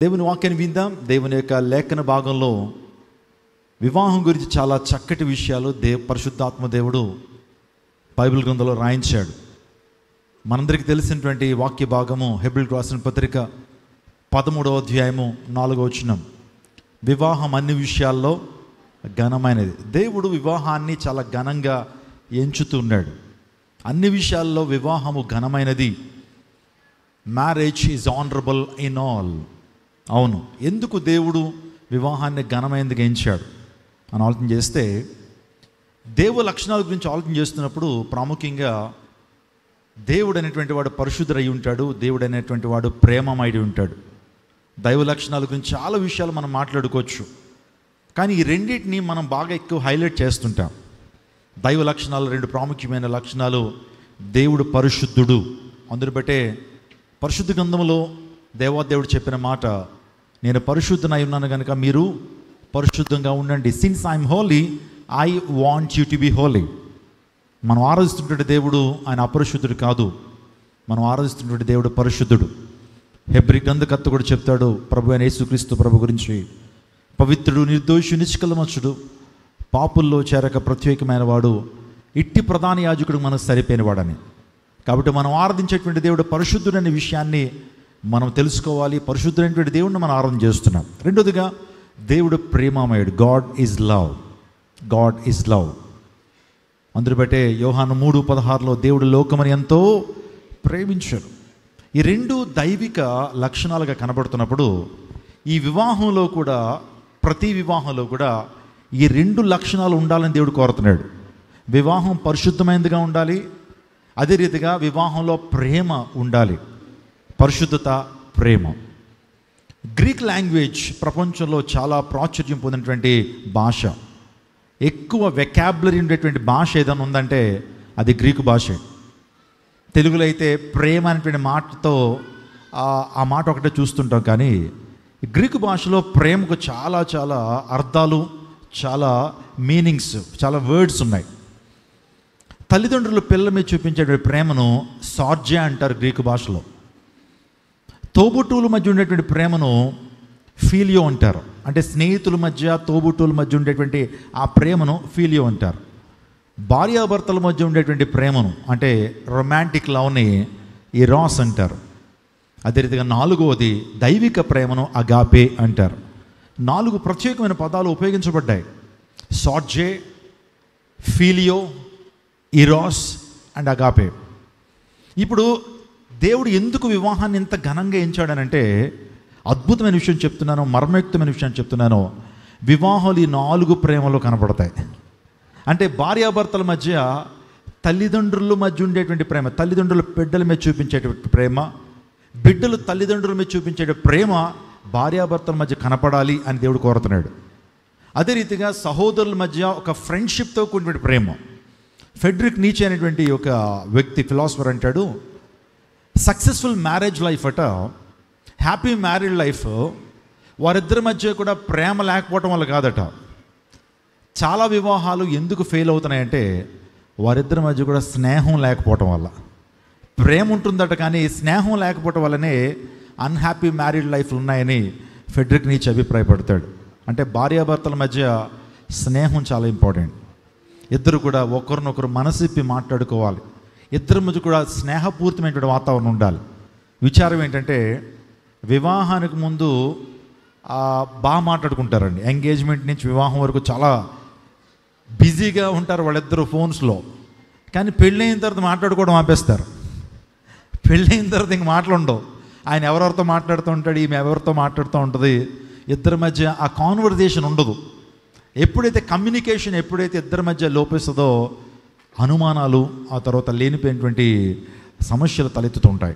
దేవుని వాక్యాన్ని విందాం. దేవుని యొక్క లేఖన భాగంలో వివాహం గురించి చాలా చక్కటి విషయాలు పరిశుద్ధాత్మ దేవుడు బైబిల్ గ్రంథంలో రాయించాడు. మనందరికీ తెలిసినటువంటి వాక్య భాగము హెబ్రీయులకు రాసిన పత్రిక 13వ అధ్యాయము 4వ వచనం. వివాహం అన్ని విషయాల్లో ఘనమైనది. దేవుడు వివాహాన్ని చాలా ఘనంగా ఎంచుతున్నాడు. అన్ని విషయాల్లో వివాహము ఘనమైనది. Marriage is honourable in all. అవును, ఎందుకు దేవుడు వివాహాన్ని ఘనమైనదిగా ఎంచాడు అని ఆలోచన చేస్తే, దేవు లక్షణాల గురించి ఆలోచన చేస్తున్నప్పుడు ప్రాముఖ్యంగా దేవుడు అనేటువంటి వాడు పరిశుద్ధుడై ఉంటాడు, దేవుడు అనేటువంటి వాడు ప్రేమమై ఉంటాడు. దైవ లక్షణాల గురించి చాలా విషయాలు మనం మాట్లాడుకోవచ్చు, కానీ ఈ రెండింటిని మనం బాగా ఎక్కువ హైలైట్ చేస్తుంటాం. దైవ లక్షణాలు, రెండు ప్రాముఖ్యమైన లక్షణాలు. దేవుడు పరిశుద్ధుడు. అందుని బట్టే పరిశుద్ధ గ్రంథంలో దేవాదేవుడు చెప్పిన మాట, నేను పరిశుద్ధనై ఉన్నాను కనుక మీరు పరిశుద్ధంగా ఉండండి. Since I'm holy I want you to be holy. మనం ఆరాధిస్తుంటే దేవుడు ఆయన అపరిశుద్ధుడు కాదు, మనం ఆరాధిస్తున్నటువంటి దేవుడు పరిశుద్ధుడు. హెబ్రీ గ్రంథకర్త కూడా చెప్తాడు ప్రభు అయిన యేసుక్రీస్తు ప్రభు గురించి, పవిత్రుడు, నిర్దోషి, నిష్కల్మషుడు, పాపుల్లో చేరక ప్రత్యేకమైన వాడు, ఇట్టి ప్రధాన యాజకుడు మనకు సరిపోయిన వాడని. కాబట్టి మనం ఆరాధించేటువంటి దేవుడు పరిశుద్ధుడు అనే విషయాన్ని మనం తెలుసుకోవాలి. పరిశుద్ధుడైనటువంటి దేవుడిని మనం ఆరాధన చేస్తున్నాం. రెండోదిగా దేవుడు ప్రేమమయుడు. God is love. God is love. అందుని బట్టే యోహాను 3:16 దేవుడు లోకమని ఎంతో ప్రేమించారు. ఈ రెండు దైవిక లక్షణాలుగా కనబడుతున్నప్పుడు ఈ వివాహంలో కూడా, ప్రతి వివాహంలో కూడా ఈ రెండు లక్షణాలు ఉండాలని దేవుడు కోరుతున్నాడు. వివాహం పరిశుద్ధమైనదిగా ఉండాలి, అదే రీతిగా వివాహంలో ప్రేమ ఉండాలి. పరిశుద్ధత, ప్రేమ. గ్రీక్ లాంగ్వేజ్ ప్రపంచంలో చాలా ప్రాచుర్యం పొందినటువంటి భాష. ఎక్కువ వెకాబులరీ ఉండేటువంటి భాష ఏదైనా ఉందంటే అది గ్రీకు భాషే. తెలుగులో అయితే ప్రేమ అనేటువంటి మాటతో ఆ మాట ఒకటే చూస్తుంటాం, కానీ గ్రీకు భాషలో ప్రేమకు చాలా చాలా అర్థాలు, చాలా మీనింగ్స్, చాలా వర్డ్స్ ఉన్నాయి. తల్లిదండ్రులు పిల్లల మీద చూపించే ప్రేమను సార్జే అంటారు గ్రీకు భాషలో. తోబుట్టువుల మధ్య ఉండేటువంటి ప్రేమను ఫీలియో అంటారు. అంటే స్నేహితుల మధ్య, తోబుట్టువుల మధ్య ఉండేటువంటి ఆ ప్రేమను ఫీలియో అంటారు. భార్యాభర్తల మధ్య ఉండేటువంటి ప్రేమను, అంటే రొమాంటిక్ లవ్ని ఎరోస్ అంటారు. అదే రీతిగా నాలుగవది దైవిక ప్రేమను అగాపే అంటారు. 4 ప్రత్యేకమైన పదాలు ఉపయోగించబడ్డాయి: సార్జే, ఫీలియో, ఇరోస్ అండ్ అగాపే. ఇప్పుడు దేవుడు ఎందుకు వివాహాన్ని ఇంత ఘనంగా ఎంచాడనంటే, అద్భుతమైన విషయం చెప్తున్నాను, మర్మయుక్తమైన విషయం చెప్తున్నాను. వివాహాలు ఈ 4 ప్రేమలో కనపడతాయి. అంటే భార్యాభర్తల మధ్య, తల్లిదండ్రుల మధ్య ఉండేటువంటి ప్రేమ, తల్లిదండ్రుల బిడ్డల మీద చూపించేటువంటి ప్రేమ, బిడ్డలు తల్లిదండ్రుల మీద చూపించే ప్రేమ భార్యాభర్తల మధ్య కనపడాలి అని దేవుడు కోరుతున్నాడు. అదే రీతిగా సహోదరుల మధ్య ఒక ఫ్రెండ్షిప్తో కూడినటువంటి ప్రేమ. ఫెడ్రిక్ నీచే అనేటువంటి ఒక వ్యక్తి, ఫిలాసఫర్, అంటాడు, సక్సెస్ఫుల్ మ్యారేజ్ లైఫ్ అట, హ్యాపీ మ్యారీడ్ లైఫ్ వారిద్దరి మధ్య కూడా ప్రేమ లేకపోవటం వల్ల కాదట. చాలా వివాహాలు ఎందుకు ఫెయిల్ అవుతున్నాయంటే వారిద్దరి మధ్య కూడా స్నేహం లేకపోవటం వల్ల. ప్రేమ ఉంటుందట కానీ స్నేహం లేకపోవటం వల్లనే అన్హ్యాపీ మ్యారీడ్ లైఫ్లు ఉన్నాయని ఫెడ్రిక్ నీచే అభిప్రాయపడతాడు. అంటే భార్యాభర్తల మధ్య స్నేహం చాలా ఇంపార్టెంట్. ఇద్దరు కూడా ఒకరినొకరు మనసిప్పి మాట్లాడుకోవాలి. ఇద్దరి మధ్య కూడా స్నేహపూరితమైనటువంటి వాతావరణం ఉండాలి. విచారం ఏంటంటే, వివాహానికి ముందు బాగా మాట్లాడుకుంటారండి. ఎంగేజ్మెంట్ నుంచి వివాహం వరకు చాలా బిజీగా ఉంటారు వాళ్ళిద్దరు ఫోన్స్లో. కానీ పెళ్ళైన తర్వాత మాట్లాడుకోవడం ఆపేస్తారు. పెళ్ళైన తర్వాత ఇంక మాట్లాడవు. ఆయన ఎవరెవరితో మాట్లాడుతూ ఉంటాడు, ఈమె ఎవరితో మాట్లాడుతూ ఉంటుంది. ఇద్దరి మధ్య ఆ కాన్వర్జేషన్ ఉండదు. ఎప్పుడైతే కమ్యూనికేషన్, ఎప్పుడైతే ఇద్దరి మధ్య లోపిస్తుందో అనుమానాలు, ఆ తర్వాత లేనిపోయినటువంటి సమస్యలు తలెత్తుతుంటాయి.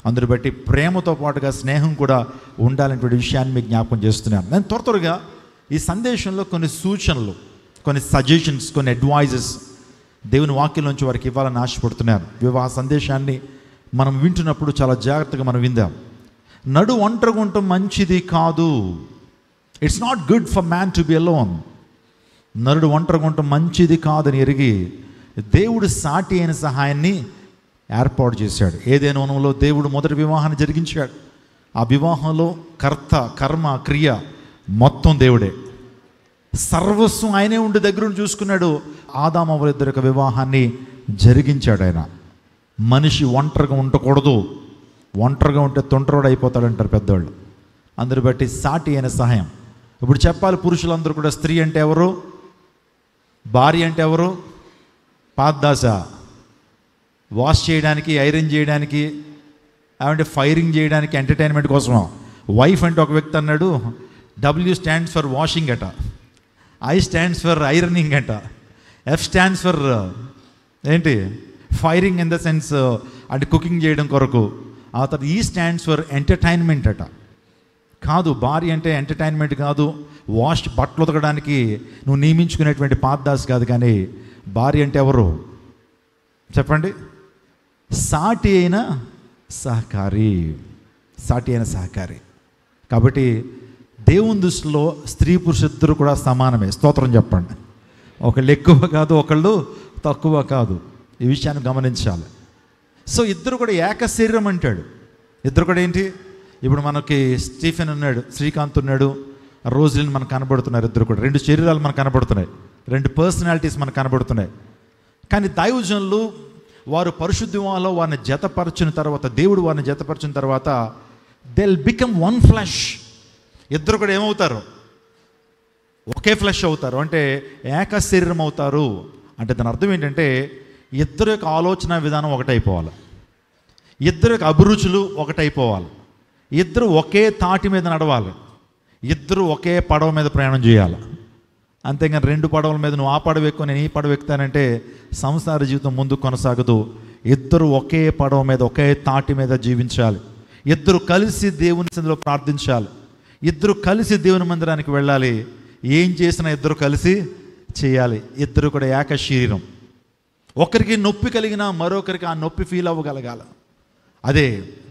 అందుని బట్టి ప్రేమతో పాటుగా స్నేహం కూడా ఉండాలనేటువంటి విషయాన్ని మీకు జ్ఞాపకం చేస్తున్నాను. నేను త్వరగా ఈ సందేశంలో కొన్ని సూచనలు, కొన్ని సజెషన్స్, కొన్ని అడ్వైజెస్ దేవుని వాక్యం నుంచి వారికి ఇవ్వాలని ఆశపడుతున్నాను. వివాహ సందేశాన్ని మనం వింటున్నప్పుడు చాలా జాగ్రత్తగా మనం విందాం. నడు ఒంటరిగా ఉండటం మంచిది కాదు. It's not good for man to be alone. నరుడు ఒంటరిగా ఉండటం మంచిది కాదని ఎరిగి దేవుడు సాటి అయిన సహాయాన్ని ఏర్పాటు చేశాడు. ఏదైనా వనంలో దేవుడు మొదటి వివాహాన్ని జరిగించాడు. ఆ వివాహంలో కర్త, కర్మ, క్రియ మొత్తం దేవుడే. సర్వస్వం ఆయనే ఉండి దగ్గరుండి చూసుకున్నాడు. ఆదాము అవ్వల ఇద్దరి యొక్క వివాహాన్ని జరిగించాడు ఆయన. మనిషి ఒంటరిగా ఉండకూడదు, ఒంటరిగా ఉంటే తొంటరోడు అయిపోతాడంటారు పెద్దవాళ్ళు. అందరు బట్టి సాటి అయిన సహాయం. ఇప్పుడు చెప్పాలి పురుషులందరూ కూడా, స్త్రీ అంటే ఎవరు, భార్య అంటే ఎవరు? పాద్దాస, వాష్ చేయడానికి, ఐరన్ చేయడానికి, అంటే ఫైరింగ్ చేయడానికి, ఎంటర్టైన్మెంట్ కోసం. వైఫ్ అంటే ఒక వ్యక్తి అన్నాడు, W స్టాండ్స్ ఫర్ వాషింగ్ అట, I స్టాండ్స్ ఫర్ ఐరనింగ్ అట, F స్టాండ్స్ ఫర్ ఏంటి, ఫైరింగ్ ఇన్ ద సెన్స్ అంటే కుకింగ్ చేయడం కొరకు. ఆ తర్వాత E స్టాండ్స్ ఫర్ ఎంటర్టైన్మెంట్ అట. కాదు, భార్య అంటే ఎంటర్టైన్మెంట్ కాదు, వాష్ బట్టలు ఉతకడానికి నువ్వు నియమించుకునేటువంటి పాద్దాస్ కాదు. కానీ భార్య అంటే ఎవరు చెప్పండి? సాటి అయిన సహకారి, సాటి అయిన సహకారి. కాబట్టి దేవుని దృష్టిలో స్త్రీ పురుషులిద్దరూ కూడా సమానమే. స్తోత్రం చెప్పండి. ఒకళ్ళు ఎక్కువ కాదు, ఒకళ్ళు తక్కువ కాదు. ఈ విషయాన్ని గమనించాలి. సో ఇద్దరు కూడా ఏక శరీరం అంటాడు. ఇద్దరు కూడా ఏంటి, ఇప్పుడు మనకి స్టీఫెన్ ఉన్నాడు, శ్రీకాంత్ ఉన్నాడు, రోజులిన్ మనకు కనబడుతున్నారు. ఇద్దరు కూడా రెండు శరీరాలు మనకు కనబడుతున్నాయి, రెండు పర్సనాలిటీస్ మనకు కనబడుతున్నాయి. కానీ దైవజనులు వారు పరిశుద్ధంలో వారిని జతపరిచిన తర్వాత, దేవుడు వారిని జతపరిచిన తర్వాత, they will become one flesh. ఇద్దరు కూడా ఏమవుతారు? ఒకే ఫ్లెష్ అవుతారు. అంటే ఏక శరీరం అవుతారు. అంటే దాని అర్థం ఏంటంటే ఇద్దరు యొక్క ఆలోచన విధానం ఒకటైపోవాలి, ఇద్దరు యొక్క అభిరుచులు ఒకటైపోవాలి, ఇద్దరు ఒకే తాటి మీద నడవాలి, ఇద్దరు ఒకే పడవ మీద ప్రయాణం చేయాలి. అంతేగాని రెండు పడవల మీద నువ్వు ఆ పడవ ఎక్కువ నేను ఈ పడవ ఎక్కుతానంటే సంసార జీవితం ముందుకు కొనసాగదు. ఇద్దరు ఒకే పడవ మీద, ఒకే తాటి మీద జీవించాలి. ఇద్దరు కలిసి దేవుని సన్నిధిలో ప్రార్థించాలి, ఇద్దరు కలిసి దేవుని మందిరానికి వెళ్ళాలి. ఏం చేసినా ఇద్దరు కలిసి చేయాలి. ఇద్దరు కూడా ఏక శరీరం. ఒకరికి నొప్పి కలిగినా మరొకరికి ఆ నొప్పి ఫీల్ అవ్వగలగాల. అదే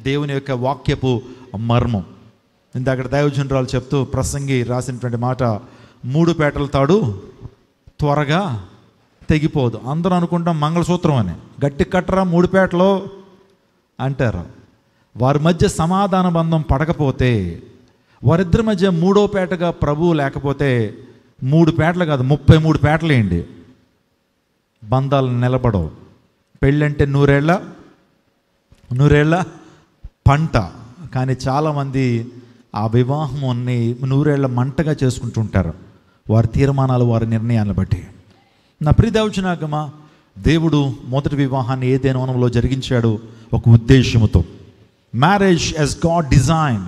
దేవుని యొక్క వాక్యపు మర్మం. ఇందాక దైవజనురాలు చెప్తూ ప్రసంగి రాసినటువంటి మాట, 3 పేటల తాడు త్వరగా తెగిపోదు. అందరూ అనుకుంటాం మంగళసూత్రం అని, గట్టి కట్టరా 3 పేటలో అంటారు. వారి మధ్య సమాధాన బంధం పడకపోతే, వారిద్దరి మధ్య 3వ పేటగా ప్రభువు లేకపోతే 3 పేటలు కాదు 33 పేటలు వేయండి, బంధాలు నిలబడవు. పెళ్ళంటే నూరేళ్ల పంట. కానీ చాలామంది ఆ వివాహాన్ని 100 ఏళ్ల మంటగా చేసుకుంటుంటారు, వారి తీర్మానాలు, వారి నిర్ణయాలను బట్టి. నా ప్రియ దైవజనాగమా, దేవుడు మొదటి వివాహాన్ని ఏదైనా వనంలో జరిగించాడు ఒక ఉద్దేశముతో. Marriage as God design,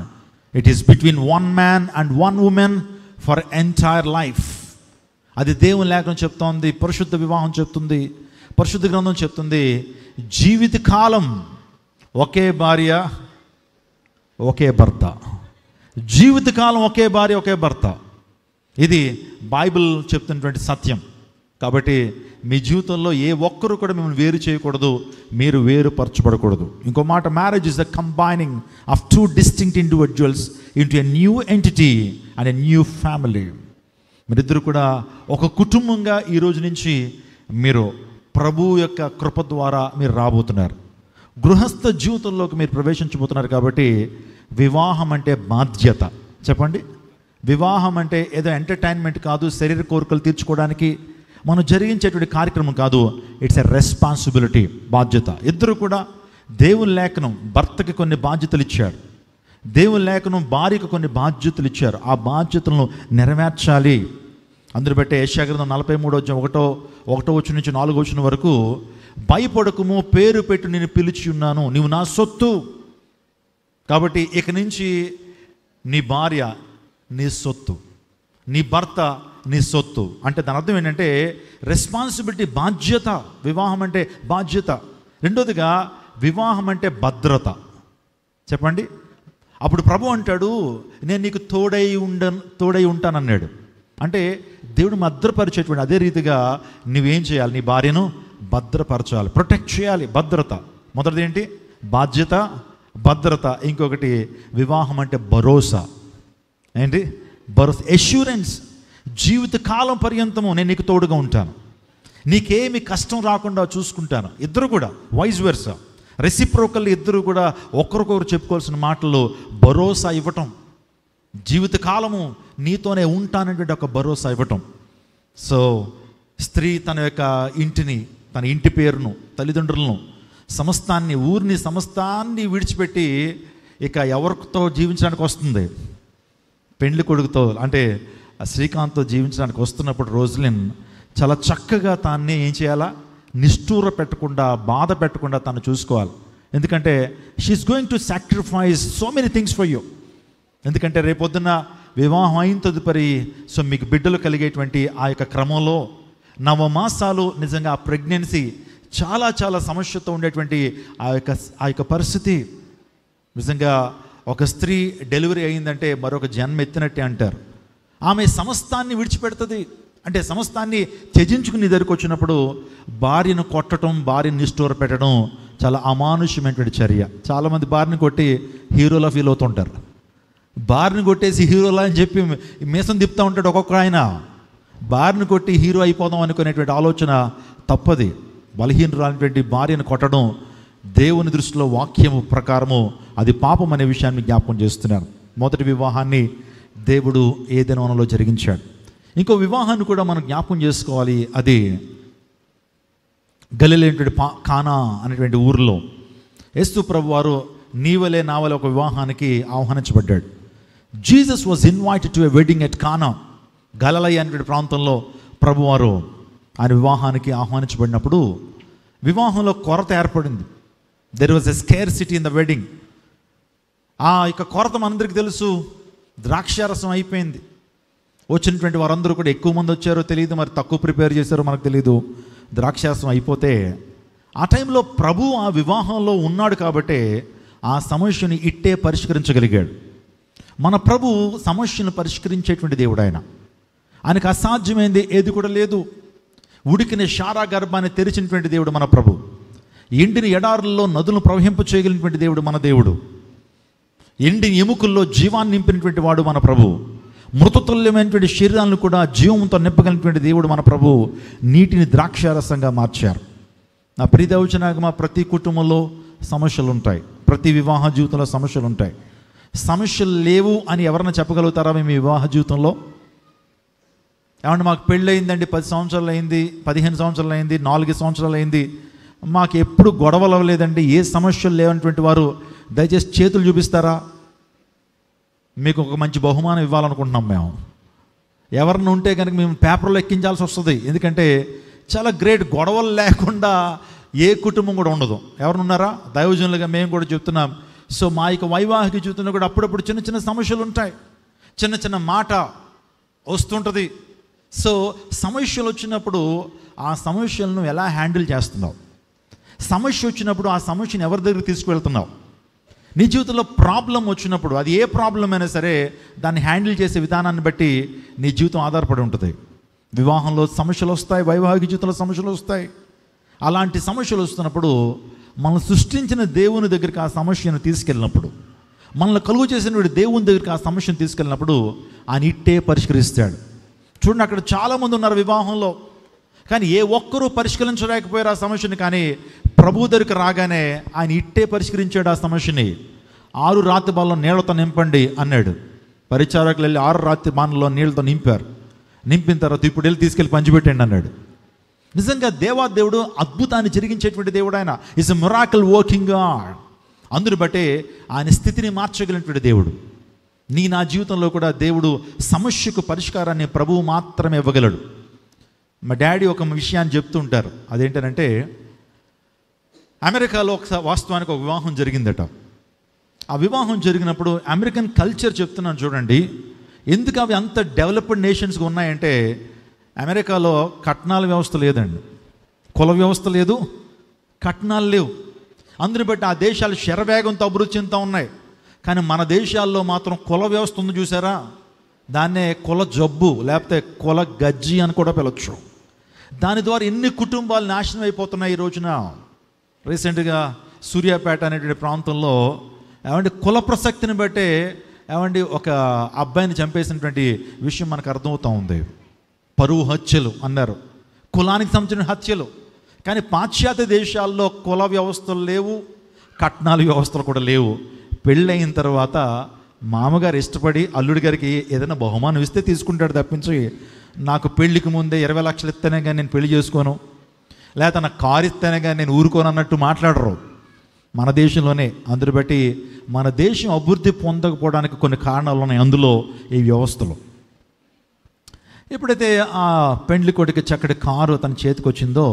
it is between one man and one woman for entire life. అది దేవుని లేఖనం చెప్తోంది, పరిశుద్ధ వివాహం చెప్తుంది, పరిశుద్ధ గ్రంథం చెప్తుంది. జీవితకాలం ఒకే భార్య ఒకే భర్త, జీవితకాలం ఒకే భార్య ఒకే భర్త. ఇది బైబిల్ చెప్తున్నటువంటి సత్యం. కాబట్టి మీ జీవితంలో ఏ ఒక్కరు కూడా మిమ్మల్ని వేరు చేయకూడదు, మీరు వేరుపరచబడకూడదు. ఇంకో మాట, marriage is the combining of 2 distinct individuals into a new entity and a new family. మీరిద్దరు కూడా ఒక కుటుంబంగా ఈ రోజు నుంచి మీరు ప్రభు యొక్క కృప ద్వారా మీరు రాబోతున్నారు, గృహస్థ జీవితంలోకి మీరు ప్రవేశించబోతున్నారు. కాబట్టి వివాహం అంటే బాధ్యత. చెప్పండి, వివాహం అంటే ఏదో ఎంటర్టైన్మెంట్ కాదు, శరీర కోరికలు తీర్చుకోవడానికి మనం జరిగించేటువంటి కార్యక్రమం కాదు. ఇట్స్ ఎ రెస్పాన్సిబిలిటీ, బాధ్యత. ఇద్దరు కూడా దేవుని లేఖనం భర్తకి కొన్ని బాధ్యతలు ఇచ్చారు, దేవుని లేఖనం భార్యకు కొన్ని బాధ్యతలు ఇచ్చారు. ఆ బాధ్యతలను నెరవేర్చాలి. అందరు బట్టే యెషయా గ్రంథం 43:1 నుంచి 4 వరకు, భయపడకుము, పేరు పెట్టి నేను పిలిచి ఉన్నాను, నీవు నా సొత్తు. కాబట్టి ఇక నుంచి నీ భార్య నీ సొత్తు, నీ భర్త నీ సొత్తు. అంటే దాని అర్థం ఏంటంటే రెస్పాన్సిబిలిటీ, బాధ్యత. వివాహం అంటే బాధ్యత. రెండోదిగా వివాహం అంటే భద్రత. చెప్పండి. అప్పుడు ప్రభు అంటాడు, నేను నీకు తోడై ఉంటానన్నాడు. అంటే దేవుడు భద్రపరిచేటువంటి, అదే రీతిగా నువ్వేం చేయాలి, నీ భార్యను భద్రపరచాలి, ప్రొటెక్ట్ చేయాలి. భద్రత మొదటిది ఏంటి? బాధ్యత, భద్రత. ఇంకొకటి వివాహం అంటే భరోసా. ఏంటి? భరోసా, ఎష్యూరెన్స్. జీవితకాలం పర్యంతము నేను నీకు తోడుగా ఉంటాను, నీకేమి కష్టం రాకుండా చూసుకుంటాను. ఇద్దరు కూడా వైస్ వెర్సా. రెసిప్రోకల్ ఇద్దరు కూడా ఒకరికొకరు చెప్పుకోవాల్సిన మాటలు భరోసా ఇవ్వటం, జీవితకాలము నీతోనే ఉంటానటువంటి ఒక భరోసా ఇవ్వటం. సో స్త్రీ తన యొక్క ఇంటిని, తన ఇంటి పేరును, తల్లిదండ్రులను, సమస్తాన్ని, ఊరిని సమస్తాన్ని విడిచిపెట్టి ఇక ఎవరితో జీవించడానికి వస్తుంది? పెండ్లి కొడుకుతో అంటే శ్రీకాంత్తో జీవించడానికి వస్తున్నప్పుడు రోజ్లిన్ చాలా చక్కగా తాన్ని ఏం చేయాలా? నిష్ఠూర పెట్టకుండా, బాధ పెట్టకుండా తను చూసుకోవాలి. ఎందుకంటే she is going to sacrifice so many things for you. ఎందుకంటే రేపొద్దున వివాహం అయిన తదుపరి సో మీకు బిడ్డలు కలిగేటువంటి ఆ యొక్క క్రమంలో 9 మాసాలు నిజంగా ఆ ప్రెగ్నెన్సీ చాలా చాలా సమస్యతో ఉండేటువంటి ఆ యొక్క పరిస్థితి. నిజంగా ఒక స్త్రీ డెలివరీ అయిందంటే మరొక జన్మ ఎత్తినట్టే అంటారు. ఆమె సమస్తాన్ని విడిచిపెడుతుంది. అంటే సమస్తాన్ని త్యజించుకుని దగ్గరికి వచ్చినప్పుడు భార్యను కొట్టడం, భార్యను నిష్ఠూర పెట్టడం చాలా అమానుష్యమైనటువంటి చర్య. చాలామంది భార్యను కొట్టి హీరోలా ఫీల్ అవుతుంటారు. భార్యను కొట్టేసి హీరోలా అని చెప్పి మీసం తిప్పుతూ ఉంటాడు ఒక్కొక్క ఆయన. భార్యను కొట్టి హీరో అయిపోదాం అనుకునేటువంటి ఆలోచన తప్పది. బలహీనరాలైనటువంటి భార్యను కొట్టడం దేవుని దృష్టిలో వాక్యము ప్రకారము అది పాపం అనే విషయాన్ని జ్ఞాపకం చేస్తున్నాను. మొదటి వివాహాన్ని దేవుడు ఏదెను వనంలో జరిగించాడు. ఇంకో వివాహాన్ని కూడా మనం జ్ఞాపకం చేసుకోవాలి. అది గలిలేటువంటి కానా అనేటువంటి ఊరిలో యేసు ప్రభు వారు నీవలే నావలే ఒక వివాహానికి ఆహ్వానించబడ్డాడు. Jesus was invited to a wedding at Cana. గలిలయ అనేటువంటి ప్రాంతంలో ప్రభువారు ఆయన వివాహానికి ఆహ్వానించబడినప్పుడు వివాహంలో కొరత ఏర్పడింది. There was a scarcity in the wedding. ఆ యొక్క కొరత మనందరికీ తెలుసు. ద్రాక్షారసం అయిపోయింది. వచ్చినటువంటి వారందరూ కూడా ఎక్కువ మంది వచ్చారో తెలియదు, మరి తక్కువ ప్రిపేర్ చేశారో మనకు తెలియదు. ద్రాక్షారసం అయిపోతే ఆ టైంలో ప్రభు ఆ వివాహంలో ఉన్నాడు కాబట్టి ఆ సమస్యని ఇట్టే పరిష్కరించగలిగాడు. మన ప్రభు సమస్యను పరిష్కరించేటువంటి దేవుడు. ఆయనకు అసాధ్యమైంది ఏది కూడా లేదు. ఉడికిన శారా గర్భాన్ని తెరిచినటువంటి దేవుడు మన ప్రభు. ఎండిన ఎడారుల్లో నదులను ప్రవహింప చేయగలిగినటువంటి దేవుడు మన దేవుడు. ఎండిన ఎముకల్లో జీవాన్ని నింపినటువంటి వాడు మన ప్రభు. మృతతుల్యమైనటువంటి శరీరాలను కూడా జీవంతో నింపగలిగినటువంటి దేవుడు మన ప్రభు. నీటిని ద్రాక్షారసంగా మార్చారు. నా ప్రియదవచనాగమ ప్రతి కుటుంబంలో సమస్యలు ఉంటాయి. ప్రతి వివాహ జీవితంలో సమస్యలు ఉంటాయి. సమస్యలు లేవు అని ఎవరైనా చెప్పగలుగుతారా మీ వివాహ జీవితంలో? ఏమంటే మాకు పెళ్ళి అయిందండి, 10 సంవత్సరాలు అయింది, 15 సంవత్సరాలు అయింది, 4 సంవత్సరాలు అయింది, మాకు ఎప్పుడు గొడవలు అవ్వలేదండి, ఏ సమస్యలు లేవన్నటువంటి వారు దయచేసి చేతులు చూపిస్తారా? మీకు ఒక మంచి బహుమానం ఇవ్వాలనుకుంటున్నాం మేము. ఎవరిని ఉంటే కనుక మేము పేపర్లో ఎక్కించాల్సి వస్తుంది. ఎందుకంటే చాలా గ్రేట్. గొడవలు లేకుండా ఏ కుటుంబం కూడా ఉండదు. ఎవరున్నారా? దైవజనులుగా మేము కూడా చెప్తున్నాం. సో మా యొక్క వైవాహిక జీవితంలో కూడా అప్పుడప్పుడు చిన్న చిన్న సమస్యలు ఉంటాయి. చిన్న చిన్న మాట వస్తుంటుంది. సో సమస్యలు వచ్చినప్పుడు ఆ సమస్యలను ఎలా హ్యాండిల్ చేస్తున్నావు? సమస్య వచ్చినప్పుడు ఆ సమస్యను ఎవరి దగ్గరికి తీసుకువెళ్తున్నావు? నీ జీవితంలో ప్రాబ్లం వచ్చినప్పుడు అది ఏ ప్రాబ్లం అయినా సరే దాన్ని హ్యాండిల్ చేసే విధానాన్ని బట్టి నీ జీవితం ఆధారపడి ఉంటుంది. వివాహంలో సమస్యలు వస్తాయి, వైవాహిక జీవితంలో సమస్యలు వస్తాయి. అలాంటి సమస్యలు వస్తున్నప్పుడు మనల్ని సృష్టించిన దేవుని దగ్గరికి ఆ సమస్యను తీసుకెళ్ళినప్పుడు, మనల్ని కలుగు చేసిన దేవుని దగ్గరికి ఆ సమస్యను తీసుకెళ్ళినప్పుడు ఆయన ఇట్టే పరిష్కరిస్తాడు. చూడండి, అక్కడ చాలామంది ఉన్నారు వివాహంలో, కానీ ఏ ఒక్కరూ పరిష్కరించలేకపోయారు ఆ సమస్యని. కానీ ప్రభు దగ్గరికి రాగానే ఆయన ఇట్టే పరిష్కరించాడు ఆ సమస్యని. 6 రాతి బాల్లో నీళ్లతో నింపండి అన్నాడు. పరిచారకులు వెళ్ళి 6 రాతి బాణల్లో నీళ్ళతో నింపారు. నింపిన తర్వాత ఇప్పుడు వెళ్ళి తీసుకెళ్ళి పంచిపెట్టండి అన్నాడు. నిజంగా దేవాదేవుడు అద్భుతాన్ని జరిగించేటువంటి దేవుడు. ఆయన is a miracle working God. అందుని బట్టే ఆయన స్థితిని మార్చగలిగినటువంటి దేవుడు. నా జీవితంలో కూడా దేవుడు సమస్యకు పరిష్కారాన్ని ప్రభువు మాత్రమే ఇవ్వగలడు. మా డాడీ ఒక విషయాన్ని చెప్తూ ఉంటారు. అదేంటంటే అమెరికాలో వాస్తవానికి ఒక వివాహం జరిగిందట. ఆ వివాహం జరిగినప్పుడు అమెరికన్ కల్చర్ చెప్తున్నాను చూడండి, ఎందుకు అవి అంత డెవలప్డ్ నేషన్స్గా ఉన్నాయంటే అమెరికాలో కట్నాల వ్యవస్థ లేదండి, కుల వ్యవస్థ లేదు, కట్నాలు లేవు. అందుని బట్టి ఆ దేశాలు శరవేగంతో అభివృద్ధి చెందుతూ ఉన్నాయి. కానీ మన దేశాల్లో మాత్రం కుల వ్యవస్థ ఉంది చూసారా, దాన్నే కుల జబ్బు లేకపోతే కుల గజ్జి అని కూడా పిలవచ్చు. దాని ద్వారా ఎన్ని కుటుంబాలు నాశనం అయిపోతున్నాయి. ఈ రోజున రీసెంట్గా సూర్యాపేట అనేటువంటి ప్రాంతంలో ఏమంటే కుల ప్రసక్తిని బట్టే ఏమండి ఒక అబ్బాయిని చంపేసినటువంటి విషయం మనకు అర్థమవుతూ ఉంది. పరువు హత్యలు అన్నారు, కులానికి సంబంధించిన హత్యలు. కానీ పాశ్చాత్య దేశాల్లో కుల వ్యవస్థలు లేవు, కట్నాల వ్యవస్థలు కూడా లేవు. పెళ్ళయిన తర్వాత మామగారు ఇష్టపడి అల్లుడి గారికి ఏదైనా బహుమానం ఇస్తే తీసుకుంటాడు తప్పించి, నాకు పెళ్ళికి ముందే 20 లక్షలు ఇస్తేనే కానీ నేను పెళ్లి చేసుకోను, లేకపోతే నాకు కారు ఇస్తేనే కానీ నేను ఊరుకోను అన్నట్టు మాట్లాడరు మన దేశంలోనే. అందుని బట్టి మన దేశం అభివృద్ధి పొందకపోవడానికి కొన్ని కారణాలు ఉన్నాయి, అందులో ఈ వ్యవస్థలు. ఎప్పుడైతే ఆ పెండ్లి కొడుకు చక్కటి కారు తన చేతికి వచ్చిందో,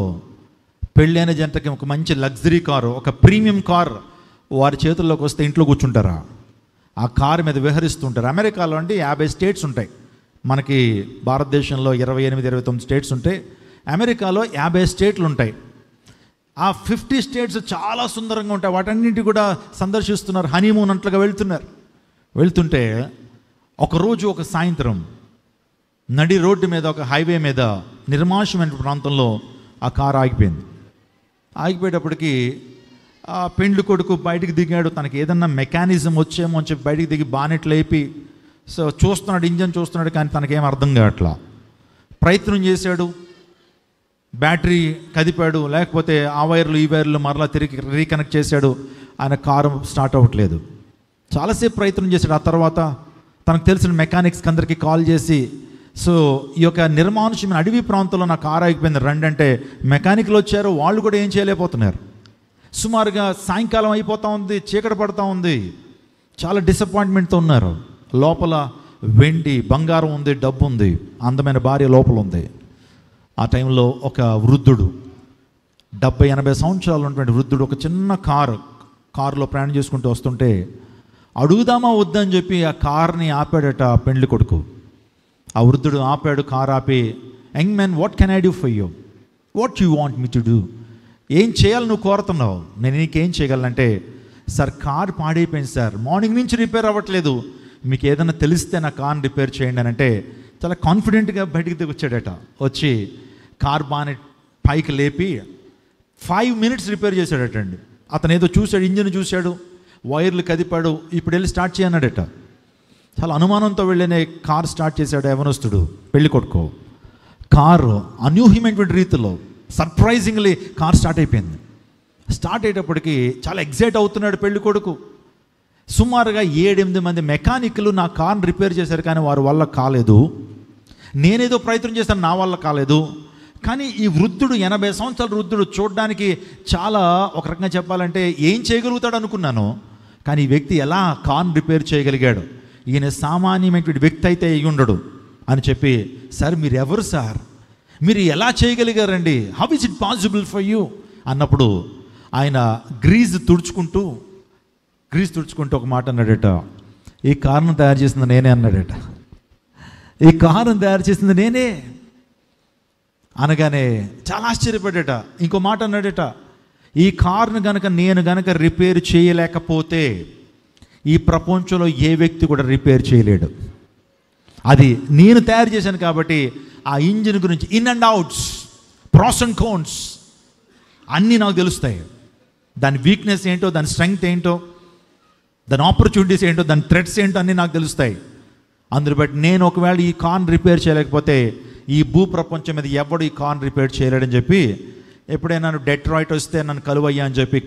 పెళ్ళైన జంటకి ఒక మంచి లగ్జరీ కారు, ఒక ప్రీమియం కార్ వారి చేతుల్లోకి వస్తే ఇంట్లో కూర్చుంటారా? ఆ కారు మీద విహరిస్తుంటారు. అమెరికాలో అంటే 50 స్టేట్స్ ఉంటాయి, మనకి భారతదేశంలో 28-29 స్టేట్స్ ఉంటాయి. అమెరికాలో 50 స్టేట్లు ఉంటాయి. ఆ 50 స్టేట్స్ చాలా సుందరంగా ఉంటాయి. వాటన్నింటి కూడా సందర్శిస్తున్నారు, హనీమూన్ అంట్లుగా వెళ్తుంటే ఒకరోజు ఒక సాయంత్రం నడి రోడ్డు మీద, ఒక హైవే మీద, నిర్మానుష్యమైన ప్రాంతంలో ఆ కారు ఆగిపోయేటప్పటికి ఆ పెండ్లి కొడుకు బయటికి దిగాడు. తనకి ఏదన్నా మెకానిజం వచ్చేమో అని చెప్పి బయటికి దిగి బానెట్ లేపి చూస్తున్నాడు, ఇంజన్ చూస్తున్నాడు, కానీ తనకేం అర్థం కావట్లా. ప్రయత్నం చేశాడు, బ్యాటరీ కదిపాడు, లేకపోతే ఆ వైర్లు ఈ వైర్లు మరలా తిరిగి రీకనెక్ట్ చేశాడు, ఆయన కారు స్టార్ట్ అవ్వట్లేదు. చాలాసేపు ప్రయత్నం చేశాడు. ఆ తర్వాత తనకు తెలిసిన మెకానిక్స్కి అందరికీ కాల్ చేసి, ఈ యొక్క నిర్మానుష్యమైన అడవి ప్రాంతంలో నా కారు ఆగిపోయింది రండి అంటే మెకానిక్లు వచ్చారు. వాళ్ళు కూడా ఏం చేయలేకపోతున్నారు. సుమారుగా సాయంకాలం అయిపోతూ ఉంది, చీకటి పడుతూ ఉంది. చాలా డిసప్పాయింట్మెంట్తో ఉన్నారు. లోపల వెండి బంగారం ఉంది, డబ్బు ఉంది, అందమైన భార్య లోపల ఉంది. ఆ టైంలో ఒక వృద్ధుడు, 70-80 సంవత్సరాలు ఉన్నటువంటి వృద్ధుడు ఒక చిన్న కారులో ప్రయాణం చేసుకుంటూ వస్తుంటే అడుగుదామా వద్దని చెప్పి ఆ కార్ని ఆపాడట పెండ్లి కొడుకు. ఆ వృద్ధుడు ఆపాడు, కారు ఆపి, young man, what can I do for you, what you want me to do, ఏం చేయాలి నువ్వు కోరుతున్నావు, నేను నీకేం చేయగలనంటే, సార్ కార్ పాడైపోయింది సార్, మార్నింగ్ నుంచి రిపేర్ అవ్వట్లేదు, మీకు ఏదైనా తెలిస్తే నా కార్ని రిపేర్ చేయండి అని అంటే చాలా కాన్ఫిడెంట్గా బయటికి వచ్చాడట. వచ్చి కార్ బానెట్ పైకి లేపి 5 minutes రిపేర్ చేశాడటండి. అతను ఏదో చూశాడు, ఇంజిన్ చూశాడు, వైర్లు కదిపాడు, ఇప్పుడు వెళ్ళి స్టార్ట్ చేయన్నాడట. చాలా అనుమానంతో వెళ్ళిన కార్ స్టార్ట్ చేశాడు యవనస్తుడు, పెళ్లి కొడుకు. కారు అనూహ్యమైనటువంటి రీతిలో సర్ప్రైజింగ్లీ కార్ స్టార్ట్ అయిపోయింది. స్టార్ట్ అయ్యేటప్పటికి చాలా ఎగ్జైట్ అవుతున్నాడు పెళ్లి కొడుకు. సుమారుగా 7-8 మంది మెకానిక్లు నా కార్ని రిపేర్ చేశారు, కానీ వారి వల్ల కాలేదు. నేనేదో ప్రయత్నం చేశాను, నా వల్ల కాలేదు. కానీ ఈ వృద్ధుడు 80 సంవత్సరాల వృద్ధుడు చూడడానికి చాలా, ఒక రకంగా చెప్పాలంటే ఏం చేయగలుగుతాడు అనుకున్నాను. కానీ ఈ వ్యక్తి ఎలా కార్ని రిపేర్ చేయగలిగాడు, ఈయన సామాన్యమైనటువంటి వ్యక్తి అయితే అయి ఉండడు అని చెప్పి, సార్ మీరు ఎవరు సార్, మీరు ఎలా చేయగలిగారండి, how is it possible for you అన్నప్పుడు ఆయన గ్రీజ్ తుడుచుకుంటూ ఒక మాట అన్నాడట, ఈ కారును తయారు చేసింది నేనే అన్నాడట. ఈ కారును తయారు చేసింది నేనే అనగానే చాలా ఆశ్చర్యపడ్డట. ఇంకో మాట అన్నాడట, ఈ కారును నేను గనక రిపేర్ చేయలేకపోతే ఈ ప్రపంచంలో ఏ వ్యక్తి కూడా రిపేర్ చేయలేడు. అది నేను తయారు చేశాను కాబట్టి ఆ ఇంజిన్ గురించి in and outs, pros and cones అన్నీ నాకు తెలుస్తాయి. దాని వీక్నెస్ ఏంటో, దాని స్ట్రెంగ్త్ ఏంటో, దాని ఆపర్చునిటీస్ ఏంటో, దాని థ్రెట్స్ ఏంటో అన్నీ నాకు తెలుస్తాయి. అందుని బట్టి నేను ఒకవేళ ఈ కార్ని రిపేర్ చేయలేకపోతే ఈ భూ ప్రపంచం మీద ఎవడు ఈ కార్ని రిపేర్ చేయలేడని చెప్పి, ఎప్పుడైనా డెట్రాయిట్ వస్తే నన్ను కలువయ్యా అని చెప్పి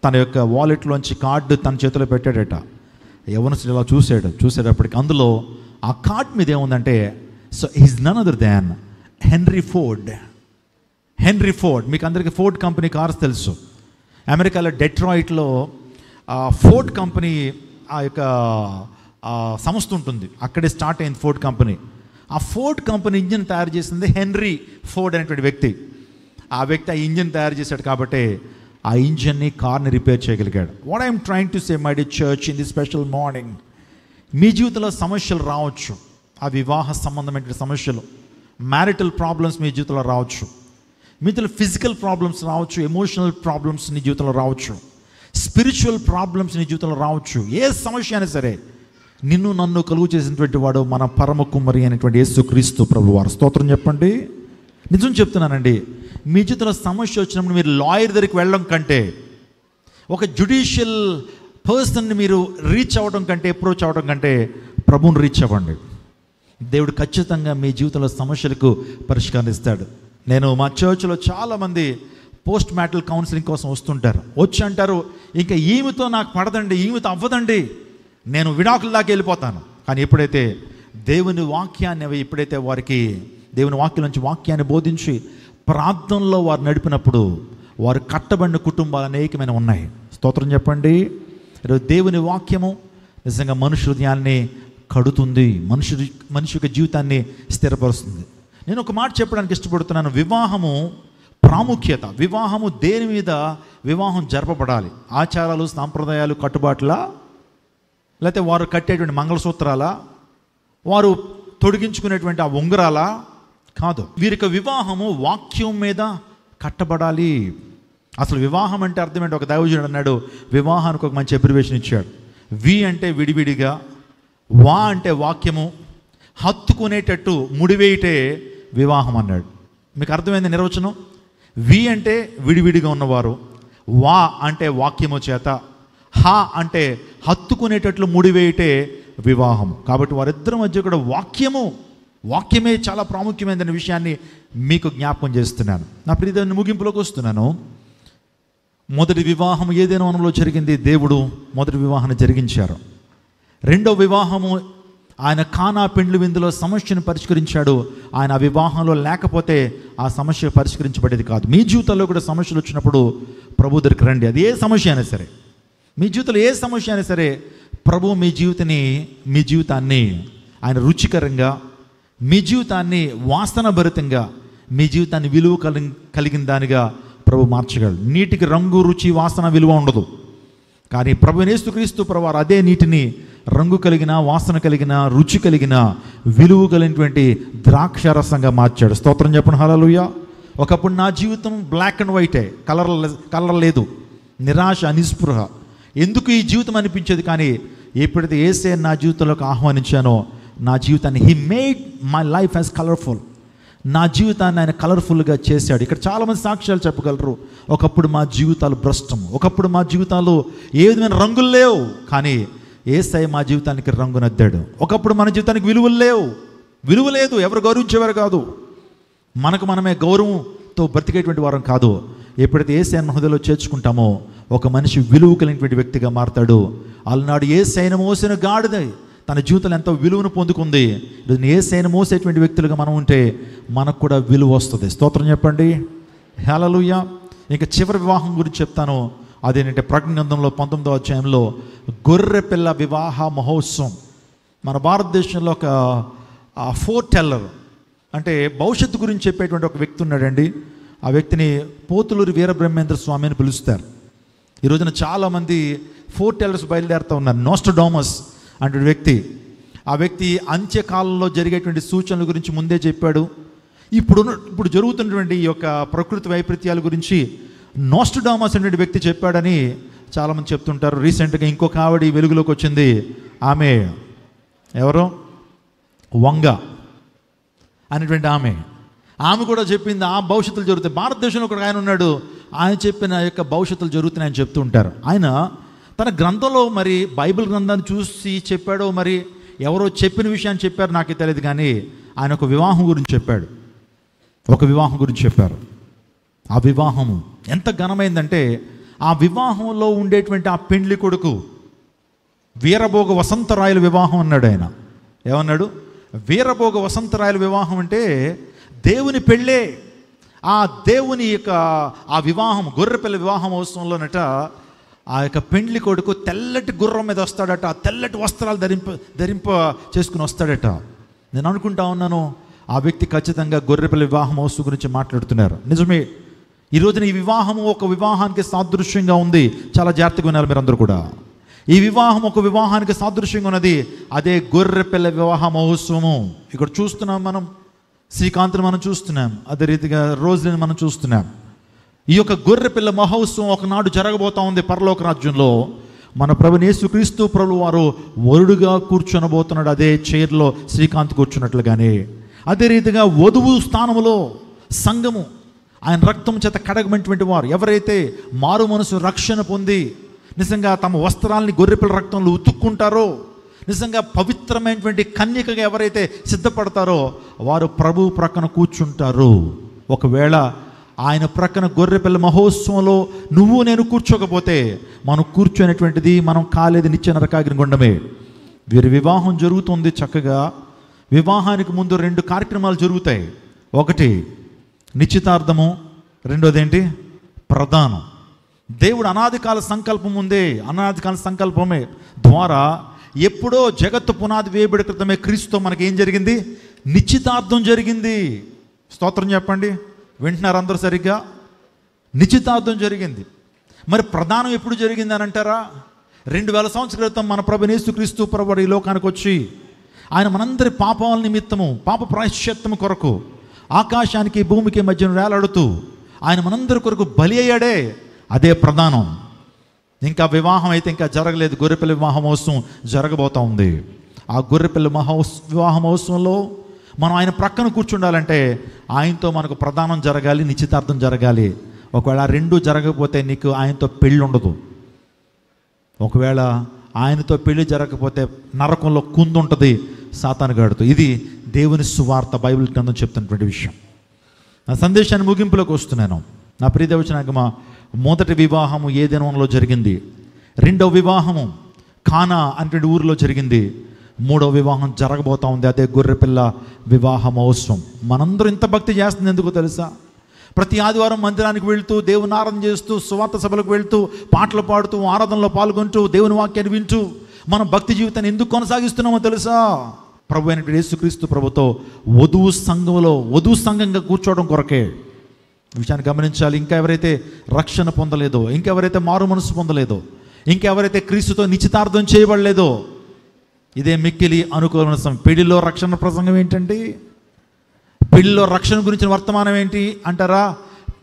తన యొక్క వాలెట్లోంచి కార్డు తన చేతిలో పెట్టాడట. యవనస్తుడు ఇలా చూసేటప్పటికి అందులో ఆ కార్డ్ మీద ఏముందంటే, so is none other than Henry Ford. మీకు అందరికీ ఫోర్డ్ కంపెనీ కార్స్ తెలుసు. అమెరికాలో డెట్రాయిట్లో ఫోర్డ్ కంపెనీ ఆ యొక్క సంస్థ ఉంటుంది, అక్కడే స్టార్ట్ అయింది ఫోర్డ్ కంపెనీ. ఆ ఫోర్డ్ కంపెనీ ఇంజిన్ తయారు చేసింది హెన్రీ ఫోర్డ్ అనేటువంటి వ్యక్తి. ఆ వ్యక్తి ఆ ఇంజిన్ తయారు చేశాడు కాబట్టి ఆ ఇంజిన్ని, కార్ని రిపేర్ చేయగలిగాడు. What I'm trying to say my dear church in the special morning, మీ జీవితంలో సమస్యలు రావచ్చు. ఆ వివాహ సంబంధమైన సమస్యలు, మ్యారిటల్ ప్రాబ్లమ్స్ మీ జీవితంలో రావచ్చు, మీ జీవితంలో ఫిజికల్ ప్రాబ్లమ్స్ రావచ్చు, ఎమోషనల్ ప్రాబ్లమ్స్ నీ జీవితంలో రావచ్చు, స్పిరిచువల్ ప్రాబ్లమ్స్ నీ జీవితంలో రావచ్చు. ఏ సమస్య అయినా సరే నిన్ను నన్ను కలుగు చేసినటువంటి వాడు మన పరమ కుమ్మరి అయినటువంటి యేసుక్రీస్తు ప్రభువారు. స్తోత్రం చెప్పండి. నిజం చెప్తున్నానండి, మీ జీవితంలో సమస్య వచ్చినప్పుడు మీరు లాయర్ దగ్గరికి వెళ్ళడం కంటే, ఒక జ్యుడిషియల్ పర్సన్ని మీరు రీచ్ అవ్వడం కంటే, అప్రోచ్ అవ్వడం కంటే ప్రభువుని రీచ్ అవ్వండి. దేవుడు ఖచ్చితంగా మీ జీవితంలో సమస్యలకు పరిష్కారం ఇస్తాడు. నేను మా చర్చ్లో చాలామంది పోస్ట్ మ్యాటల్ కౌన్సిలింగ్ కోసం వస్తుంటారు. వచ్చి అంటారు, ఇంకా ఈమెతో నాకు పడదండి, ఈమెతో అవ్వదండి, నేను విడాకుల దాకా వెళ్ళిపోతాను. కానీ ఎప్పుడైతే దేవుని వాక్యాన్ని ఎప్పుడైతే వారికి దేవుని వాక్యం నుంచి వాక్యాన్ని బోధించి ప్రార్థనలో వారు నడిపినప్పుడు వారు కట్టబడిన కుటుంబాలు అనేకమైన ఉన్నాయి. స్తోత్రం చెప్పండి. ఈరోజు దేవుని వాక్యము నిజంగా మనుషు హృదయాన్ని కడుతుంది, మనిషి యొక్క జీవితాన్ని స్థిరపరుస్తుంది. నేను ఒక మాట చెప్పడానికి ఇష్టపడుతున్నాను. వివాహము ప్రాముఖ్యత, వివాహము దేని మీద వివాహం జరపబడాలి? ఆచారాలు, సాంప్రదాయాలు, కట్టుబాట్లా, లేకపోతే వారు కట్టేటువంటి మంగళసూత్రాలా, వారు తొడిగించుకునేటువంటి ఆ ఉంగరాలా? కాదు. వీరికి వివాహము వాక్యం మీద కట్టబడాలి. అసలు వివాహం అంటే అర్థం ఏంటి? ఒక దైవజనుడు అన్నాడు, వివాహానికి ఒక మంచి అబ్రివేషన్ ఇచ్చాడు. వి అంటే విడివిడిగా, వా అంటే వాక్యము, హత్తుకునేటట్టు ముడివేయటే వివాహం అన్నాడు. మీకు అర్థమైంది నిర్వచనం? వి అంటే విడివిడిగా ఉన్నవారు, వా అంటే వాక్యము చేత, హా అంటే హత్తుకునేటట్లు ముడివేయటే వివాహం. కాబట్టి వారిద్దరి మధ్య కూడా వాక్యమే చాలా ప్రాముఖ్యమైనదనే విషయాన్ని మీకు జ్ఞాపకం చేస్తున్నాను. నా ప్రియమైన ముగింపులోకి వస్తున్నాను. మొదటి వివాహం ఏదైనా వనంలో జరిగింది. దేవుడు మొదటి వివాహాన్ని జరిగించారు. రెండో వివాహము ఆయన కానా పెండ్లి విందులో సమస్యను పరిష్కరించాడు. ఆయన ఆ వివాహంలో లేకపోతే ఆ సమస్య పరిష్కరించబడేది కాదు. మీ జీవితంలో కూడా సమస్యలు వచ్చినప్పుడు ప్రభు దగ్గరికి రండి. అది ఏ సమస్య అయినా సరే, మీ జీవితంలో ఏ సమస్య అయినా సరే, ప్రభు మీ జీవితాన్ని ఆయన రుచికరంగా, మీ జీవితాన్ని వాసనభరితంగా, మీ జీవితాన్ని విలువ కలిగిన దానిగా ప్రభు మార్చగలడు. నీటికి రంగు, రుచి, వాసన, విలువ ఉండదు. కానీ ప్రభువైన యేసుక్రీస్తు ప్రభువారు అదే నీటిని రంగు కలిగిన, వాసన కలిగిన, రుచి కలిగిన, విలువ కలిగినటువంటి ద్రాక్షారసంగా మార్చాడు. స్తోత్రం చెప్పండి. హల్లెలూయా. ఒకప్పుడు నా జీవితం బ్లాక్ అండ్ వైటే, కలర్ లేదు, నిరాశ, నిస్పృహ, ఎందుకు ఈ జీవితం అనిపించేది. కానీ ఎప్పుడైతే యేసయ్య నా జీవితంలోకి ఆహ్వానించానో, నా జీవితాన్ని he made my life as colourful, నా జీవితాన్ని ఆయన కలర్ఫుల్గా చేశాడు. ఇక్కడ చాలామంది సాక్ష్యాలు చెప్పగలరు. ఒకప్పుడు మా జీవితాలు భ్రష్టం, ఒకప్పుడు మా జీవితాలు ఏ విధమైన రంగులు లేవు, కానీ యేసయ్య మా జీవితానికి రంగునద్దాడు. ఒకప్పుడు మన జీవితానికి విలువ లేదు, ఎవరు గౌరవించేవారు కాదు, మనకు మనమే గౌరవంతో బ్రతికేటువంటి వారం కాదు. ఎప్పుడైతే యేసయ్యను హృదయంలో చేర్చుకుంటామో ఒక మనిషి విలువ కలిగినటువంటి వ్యక్తిగా మారతాడు. అలనాడు యేసయ్యను మోసిన గాడిద తన జీవితంలో ఎంతో విలువను పొందుకుంది. యేసయ్యను మోసేటువంటి వ్యక్తులుగా మనం ఉంటే మనకు కూడా విలువ వస్తుంది. స్తోత్రం చెప్పండి. హల్లెలూయా. ఇంకా చివరి వివాహం గురించి చెప్తాను. అదేంటంటే ప్రకటన గ్రంథంలో 19వ అధ్యాయంలో గొర్రెపిల్ల వివాహ మహోత్సవం. మన భారతదేశంలో ఒక ఫోర్ టెల్లర్ అంటే భవిష్యత్తు గురించి చెప్పేటువంటి ఒక వ్యక్తి ఉన్నాడండి. ఆ వ్యక్తిని పోతులూరి వీరబ్రహ్మేంద్ర స్వామి అని పిలుస్తారు. ఈ రోజున చాలామంది ఫోర్ టెల్లర్స్ బయలుదేరుతూ ఉన్నారు. నోస్ట్రడామస్ అంటే వ్యక్తి, ఆ వ్యక్తి అంత్యకాలంలో జరిగేటువంటి సూచనల గురించి ముందే చెప్పాడు. ఇప్పుడు జరుగుతున్నటువంటి ఈ యొక్క ప్రకృతి వైపరీత్యాల గురించి నోస్ట్రడామస్ అనే వ్యక్తి చెప్పాడని చాలామంది చెప్తుంటారు. రీసెంట్గా ఇంకొక ఆవిడ వెలుగులోకి వచ్చింది. ఆమె ఎవరో వంగ అనేటువంటి ఆమె కూడా చెప్పింది ఆ భవిష్యత్తులు జరుగుతాయి. భారతదేశంలో ఒక ఆయన ఉన్నాడు, ఆయన చెప్పిన యొక్క భవిష్యత్తులు జరుగుతున్నాయని చెప్తూ ఉంటారు. ఆయన తన గ్రంథంలో మరి బైబిల్ గ్రంథాన్ని చూసి చెప్పాడో మరి ఎవరో చెప్పిన విషయాన్ని చెప్పారు నాకే తెలియదు, కానీ ఆయన ఒక వివాహం గురించి చెప్పారు. ఆ వివాహం ఎంత ఘనమైందంటే ఆ వివాహంలో ఉండేటువంటి ఆ పెండ్లి కొడుకు వీరభోగ వసంతరాయల వివాహం అన్నాడు. ఆయన ఏమన్నాడు? వీరభోగ వసంతరాయల వివాహం అంటే దేవుని పెళ్ళే. ఆ దేవుని యొక్క ఆ వివాహం, గొర్రెపిల్ల వివాహం మహోత్సవంలోనట ఆ యొక్క పెండ్లి కొడుకు తెల్లటి గుర్రం మీద వస్తాడట, ఆ తెల్లటి వస్త్రాలు ధరింప చేసుకుని వస్తాడట. నేను అనుకుంటా ఉన్నాను ఆ వ్యక్తి ఖచ్చితంగా గొర్రెపిల్ల వివాహం మహోత్సవం గురించి మాట్లాడుతున్నారు. నిజమే, ఈ రోజున ఈ వివాహము ఒక వివాహానికి సాదృశ్యంగా ఉంది. చాలా జాగ్రత్తగా వినాలి మీరందరూ కూడా. ఈ వివాహం ఒక వివాహానికి సాదృశ్యంగా ఉన్నది. అదే గొర్రెపిల్ల వివాహ మహోత్సవము. ఇక్కడ చూస్తున్నాం మనం, శ్రీకాంత్ని మనం చూస్తున్నాం, అదే రీతిగా రోజుని మనం చూస్తున్నాం. ఈ యొక్క గొర్రెపిల్ల మహోత్సవం ఒకనాడు జరగబోతా ఉంది పరలోక రాజ్యంలో. మన ప్రభువైన యేసుక్రీస్తు ప్రభువు వారు వరుడుగా కూర్చొనబోతున్నాడు. అదే చైర్లో శ్రీకాంత్ కూర్చున్నట్లుగానే అదే రీతిగా వధువు స్థానంలో సంఘము, ఆయన రక్తం చేత కడగమైనటువంటి వారు ఎవరైతే మారు మనసు రక్షణ పొంది నిజంగా తమ వస్త్రాలని గొర్రెపిల్ల రక్తంలో ఉతుక్కుంటారో, నిజంగా పవిత్రమైనటువంటి కన్యకగా ఎవరైతే సిద్ధపడతారో వారు ప్రభు ప్రక్కన కూర్చుంటారు. ఒకవేళ ఆయన ప్రక్కన గొర్రెపిల్ల మహోత్సవంలో నువ్వు నేను కూర్చోకపోతే మనం కూర్చోనేటువంటిది మనం కాలేది నిత్య నరకాగ్ని గుండమే. వీరి వివాహం జరుగుతుంది చక్కగా. వివాహానికి ముందు 2 కార్యక్రమాలు జరుగుతాయి. ఒకటి నిశ్చితార్థము, రెండోది ఏంటి? ప్రధానం. దేవుడు అనాదికాల సంకల్పం ఉందే, అనాదికాల సంకల్పమే ద్వారా ఎప్పుడో జగత్తు పునాది వేయబడి క్రితమే క్రీస్తుతో మనకి ఏం జరిగింది? నిశ్చితార్థం జరిగింది. స్తోత్రం చెప్పండి. వింటున్నారు అందరూ సరిగ్గా? నిశ్చితార్థం జరిగింది. మరి ప్రధానం ఎప్పుడు జరిగింది అని అంటారా? 2000 సంవత్సరాల క్రితం మన ప్రభువైన యేసుక్రీస్తు ప్రభువు ఈ లోకానికి వచ్చి ఆయన మనందరి పాపాల నిమిత్తము, పాప ప్రాయశ్చిత్తము కొరకు ఆకాశానికి భూమికి మధ్యన వేలాడుతూ ఆయన మనందరి కొరకు బలి అయ్యాడే, అదే ప్రధానం. ఇంకా వివాహం అయితే ఇంకా జరగలేదు. గొర్రెపిల్ల వివాహ మహోత్సవం జరగబోతూ ఉంది. ఆ గొర్రెపిల్ల వివాహ మహోత్సవంలో మనం ఆయన ప్రక్కన కూర్చుండాలంటే ఆయనతో మనకు ప్రధానం జరగాలి, నిశ్చితార్థం జరగాలి. ఒకవేళ 2 జరగకపోతే నీకు ఆయనతో పెళ్ళి ఉండదు. ఒకవేళ ఆయనతో పెళ్లి జరగకపోతే నరకంలో కుందు ఉంటుంది సాతానుగాడితో. ఇది దేవుని సువార్త, బైబిల్ గ్రంథం చెప్తున్నటువంటి విషయం. నా సందేశాన్ని ముగింపులోకి వస్తున్నాను. నా ప్రియదేవచనాగమ, మొదటి వివాహము ఏదెనోలో జరిగింది. 2వ వివాహము కానా అనేటువంటి ఊరిలో జరిగింది. 3వ వివాహం జరగబోతా ఉంది, అదే గొర్రెపిల్ల వివాహ మహోత్సవం. మనందరూ ఇంత భక్తి చేస్తుంది ఎందుకో తెలుసా? ప్రతి ఆదివారం మందిరానికి వెళ్తూ, దేవుని ఆరాధన చేస్తూ, సువార్త సభలకు వెళ్తూ, పాటలు పాడుతూ, ఆరాధనలో పాల్గొంటూ, దేవుని వాక్యాన్ని వింటూ మనం భక్తి జీవితాన్ని ఎందుకు కొనసాగిస్తున్నామో తెలుసా? ప్రభు అయిన యేసుక్రీస్తు ప్రభుతో వధువు సంఘంగా కూర్చోవడం కొరకే. విషయాన్ని గమనించాలి. ఇంకా ఎవరైతే రక్షణ పొందలేదో, ఇంకెవరైతే మారు మనసు పొందలేదో, ఇంకెవరైతే క్రీస్తుతో నిశ్చితార్థం చేయబడలేదో, ఇదే మిక్కిలి అనుకూలమైన సమయం. పెళ్లిలో రక్షణ ప్రసంగం ఏంటండి? పెళ్లిలో రక్షణ గురించిన వర్తమానం ఏంటి అంటారా?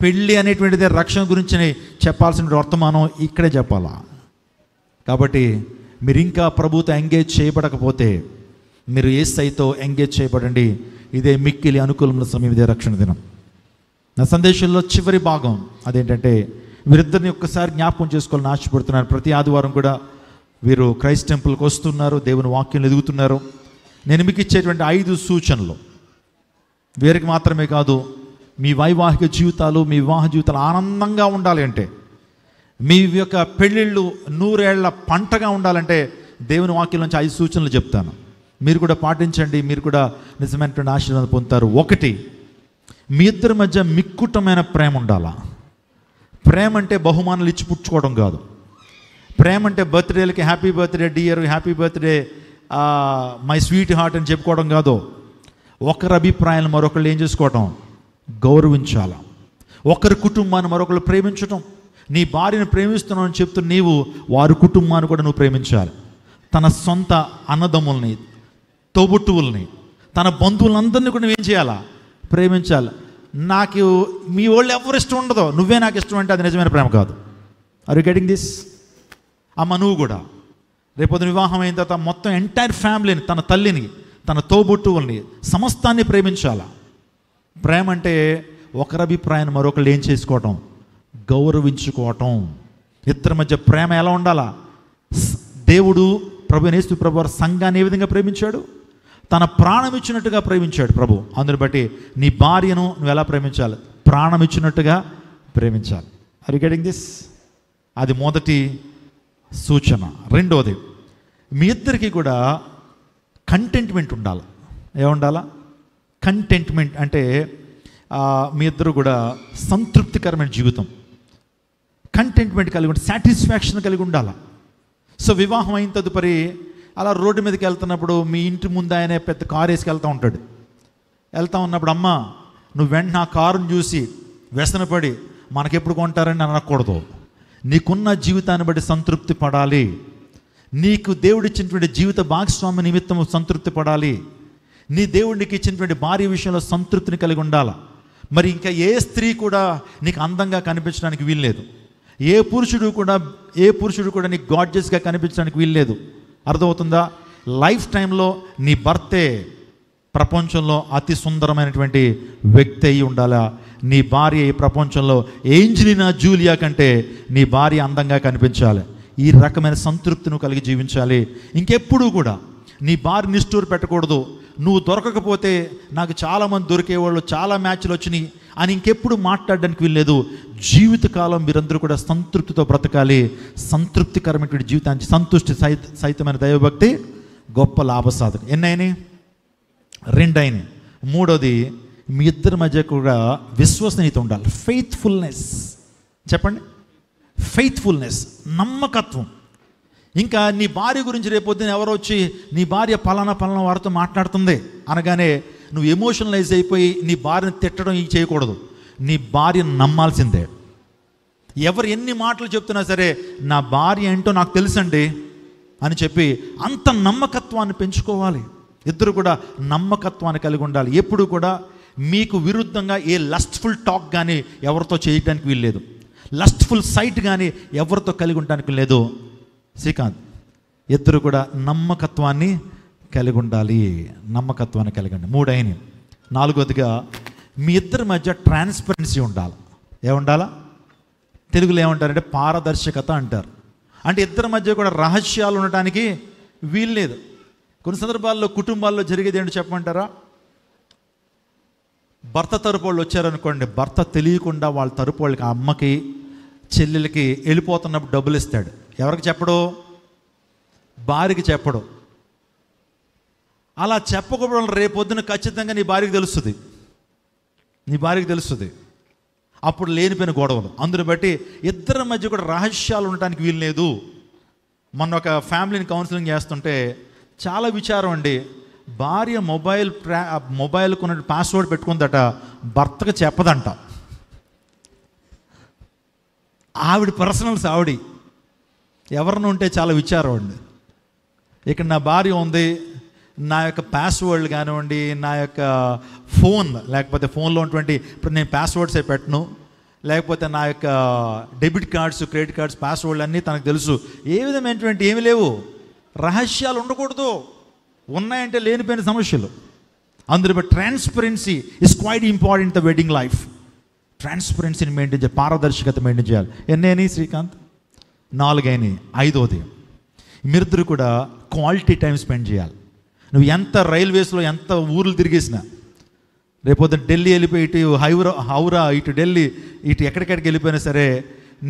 పెళ్ళి అనేటువంటిదే రక్షణ గురించి చెప్పాల్సిన వర్తమానం ఇక్కడే చెప్పాలా. కాబట్టి మీరు ఇంకా ప్రభుతో ఎంగేజ్ చేయబడకపోతే మీరు యేసయ్యతో ఎంగేజ్ చేయబడండి. ఇదే మిక్కిలి అనుకూలమైన సమయం, ఇదే రక్షణ దినం. నా సందేశంలో చివరి భాగం అదేంటంటే, వీరిద్దరిని ఒక్కసారి జ్ఞాపకం చేసుకోవాలని ఆశపడుతున్నారు. ప్రతి ఆదివారం కూడా వీరు క్రైస్ట్ టెంపుల్కి వస్తున్నారు, దేవుని వాక్యం ఎదుగుతున్నారు. నేను మీకు ఇచ్చేటువంటి 5 సూచనలు వీరికి మాత్రమే కాదు, మీ వైవాహిక జీవితాలు, మీ వివాహ జీవితాలు ఆనందంగా ఉండాలి అంటే, మీ యొక్క పెళ్ళిళ్ళు 100 ఏళ్ల పంటగా ఉండాలంటే దేవుని వాక్యం నుంచి 5 సూచనలు చెప్తాను. మీరు కూడా పాటించండి, మీరు కూడా నిజమైనటువంటి ఆశీర్వాదం పొందుతారు. 1, మీ ఇద్దరి మధ్య మిక్కుటమైన ప్రేమ ఉండాలా. ప్రేమ అంటే బహుమానాలు ఇచ్చి పుచ్చుకోవడం కాదు. ప్రేమ అంటే బర్త్డేలకి happy birthday dear, happy birthday my sweetheart అని చెప్పుకోవడం కాదు. ఒకరి అభిప్రాయాలు మరొకళ్ళు ఏం చేసుకోవటం? గౌరవించాలి. ఒకరి కుటుంబాన్ని మరొకళ్ళు ప్రేమించటం. నీ భార్యను ప్రేమిస్తున్నావు అని చెప్తూ నీవు వారి కుటుంబాన్ని కూడా నువ్వు ప్రేమించాలి. తన సొంత అన్నదమ్ముల్ని, తోబుట్టువుల్ని, తన బంధువులందరినీ కూడా నువ్వేం చేయాలా? ప్రేమించాలి. నాకు మీ వాళ్ళు ఎవరు ఇష్టం ఉండదో, నువ్వే నాకు ఇష్టం అంటే అది నిజమైన ప్రేమ కాదు. Are you getting this? అమ్మ నువ్వు కూడా రేపొద్దున వివాహం అయిన తర్వాత మొత్తం ఎంటైర్ ఫ్యామిలీని, తన తల్లిని, తన తోబుట్టువుల్ని, సమస్తాన్ని ప్రేమించాలా. ప్రేమ అంటే ఒకరి అభిప్రాయాన్ని మరొకళ్ళు ఏం చేసుకోవటం? గౌరవించుకోవటం. ఇద్దరి మధ్య ప్రేమ ఎలా ఉండాలా? దేవుడు ప్రభువైన యేసు ప్రభువు సంఘాన్ని ఏ విధంగా ప్రేమించాడు? తన ప్రాణం ఇచ్చినట్టుగా ప్రేమించాడు ప్రభు. అందుని బట్టి నీ భార్యను నువ్వు ఎలా ప్రేమించాలి? ప్రాణం ఇచ్చినట్టుగా ప్రేమించాలి. Are you getting this? అది మొదటి సూచన. రెండోది, మీ ఇద్దరికి కూడా కంటెంట్మెంట్ ఉండాలి. ఏముండాలా? కంటెంట్మెంట్ అంటే మీ ఇద్దరు కూడా సంతృప్తికరమైన జీవితం, కంటెంట్మెంట్ కలిగి ఉండాలి, సాటిస్ఫాక్షన్ కలిగి ఉండాలి. సో వివాహం అయిన తదుపరి అలా రోడ్డు మీదకి వెళ్తున్నప్పుడు మీ ఇంటి ముందు ఆయన పెద్ద కారు వేసుకెళ్తూ ఉంటాడు. వెళ్తూ ఉన్నప్పుడు అమ్మ నువ్వు వెంటనే ఆ కారుని చూసి వ్యసనపడి మనకెప్పుడు కొంటారని అనకూడదు. నీకున్న జీవితాన్ని బట్టి సంతృప్తి పడాలి. నీకు దేవుడిచ్చినటువంటి జీవిత భాగస్వామి నిమిత్తం సంతృప్తి పడాలి. నీ దేవుడికి ఇచ్చినటువంటి భార్య విషయంలో సంతృప్తిని కలిగి ఉండాలి. మరి ఇంకా ఏ స్త్రీ కూడా నీకు అందంగా కనిపించడానికి వీల్లేదు. ఏ పురుషుడు కూడా నీకు గాడ్జెస్గా కనిపించడానికి వీల్లేదు. అర్థమవుతుందా? లైఫ్ టైంలో నీ భర్తే ప్రపంచంలో అతి సుందరమైనటువంటి వ్యక్తి అయి ఉండాలా. నీ భార్య ఈ ప్రపంచంలో ఏంజలినా జూలియా కంటే నీ భార్య అందంగా కనిపించాలి. ఈ రకమైన సంతృప్తిని కలిగి జీవించాలి. ఇంకెప్పుడూ కూడా నీ భార్య నిష్ఠూరు పెట్టకూడదు. నువ్వు దొరకకపోతే నాకు చాలామంది దొరికేవాళ్ళు, చాలా మ్యాచ్లు వచ్చినాయి అని ఇంకెప్పుడు మాట్లాడడానికి వీల్లేదు. జీవితకాలం మీరందరూ కూడా సంతృప్తితో బ్రతకాలి. సంతృప్తికరమైనటువంటి జీవితానికి సంతుష్టి సహితమైన దైవభక్తి గొప్ప లాభసాధకం. ఎన్నైనాయి? 2 అయినాయి. 3వది, మీ ఇద్దరి మధ్య కూడా విశ్వసనీయత ఉండాలి. ఫెయిత్ఫుల్నెస్. చెప్పండి, ఫెయిత్ఫుల్నెస్, నమ్మకత్వం. ఇంకా నీ భార్య గురించి రేపొద్దున ఎవరో వచ్చి నీ భార్య పలానా వారితో మాట్లాడుతుంది అనగానే నువ్వు ఎమోషనలైజ్ అయిపోయి నీ భార్యను తిట్టడం ఇది చేయకూడదు. నీ భార్యను నమ్మాల్సిందే. ఎవరు ఎన్ని మాటలు చెప్తున్నా సరే నా భార్య ఏంటో నాకు తెలుసండి అని చెప్పి అంత నమ్మకత్వాన్ని పెంచుకోవాలి. ఇద్దరు కూడా నమ్మకత్వాన్ని కలిగి ఉండాలి. ఎప్పుడు కూడా మీకు విరుద్ధంగా ఏ లస్ట్ఫుల్ టాక్ కానీ ఎవరితో చేయడానికి వీల్లేదు. లస్ట్ఫుల్ సైట్ కానీ ఎవరితో కలిగి ఉండడానికి లేదు. శ్రీకాంత్, ఇద్దరు కూడా నమ్మకత్వాన్ని కలిగి ఉండాలి. నమ్మకత్వాన్ని కలిగి ఉండాలి. 3 అయినాయి. 4వదిగా మీ ఇద్దరి మధ్య ట్రాన్స్పరెన్సీ ఉండాలి. ఏముండాలా? తెలుగులో ఏమంటారంటే పారదర్శకత అంటారు. అంటే ఇద్దరి మధ్య కూడా రహస్యాలు ఉండటానికి వీల్లేదు. కొన్ని సందర్భాల్లో కుటుంబాల్లో జరిగేది ఏంటో చెప్పమంటారా? భర్త తరపు వాళ్ళు వచ్చారనుకోండి, భర్త తెలియకుండా వాళ్ళ తరపు వాళ్ళకి, ఆ అమ్మకి చెల్లెలకి వెళ్ళిపోతున్నప్పుడు డబ్బులు ఇస్తాడు. ఎవరికి చెప్పడు? భార్యకి చెప్పడు. అలా చెప్పకపోవడం రేపొద్దున ఖచ్చితంగా నీ భార్యకి తెలుస్తుంది. అప్పుడు లేనిపోయిన గొడవలు. అందుని బట్టి ఇద్దరి మధ్య కూడా రహస్యాలు ఉండటానికి వీల్లేదు. మొన్న ఒక ఫ్యామిలీని కౌన్సిలింగ్ చేస్తుంటే చాలా విచారం అండి. భార్య మొబైల్ కొన్న పాస్వర్డ్ పెట్టుకుందట, భర్తకు చెప్పదంట. ఆవిడ పర్సనల్స్ ఆవిడ. ఎవరిని ఉంటే చాలా విచారం అండి. ఇక్కడ నా భార్య ఉంది, నా యొక్క పాస్వర్డ్ కానివ్వండి, నా యొక్క ఫోన్, లేకపోతే ఫోన్లో ఉన్నటువంటి ఇప్పుడు నేను పాస్వర్డ్సే పెట్టను, లేకపోతే నా యొక్క డెబిట్ కార్డ్స్, క్రెడిట్ కార్డ్స్ పాస్వర్డ్లు అన్నీ తనకు తెలుసు. ఏ విధమైనటువంటి ఏమి లేవు, రహస్యాలు ఉండకూడదు. ఉన్నాయంటే లేనిపోయిన సమస్యలు. అందులో transparency is quite important the wedding life. ట్రాన్స్పరెన్సీని మెయింటైన్ చేయాలి, పారదర్శకత మెయింటైన్ చేయాలి. ఎన్నైనాయి శ్రీకాంత్? 4 అయినాయి. 5వది, మీరిద్దరు కూడా క్వాలిటీ టైం స్పెండ్ చేయాలి. నువ్వు ఎంత రైల్వేస్లో ఎంత ఊర్లు తిరిగేసినా, రేపొద్దున ఢిల్లీ వెళ్ళిపోయి ఇటు హౌరా ఇటు ఢిల్లీ ఇటు ఎక్కడికెక్కడికి వెళ్ళిపోయినా సరే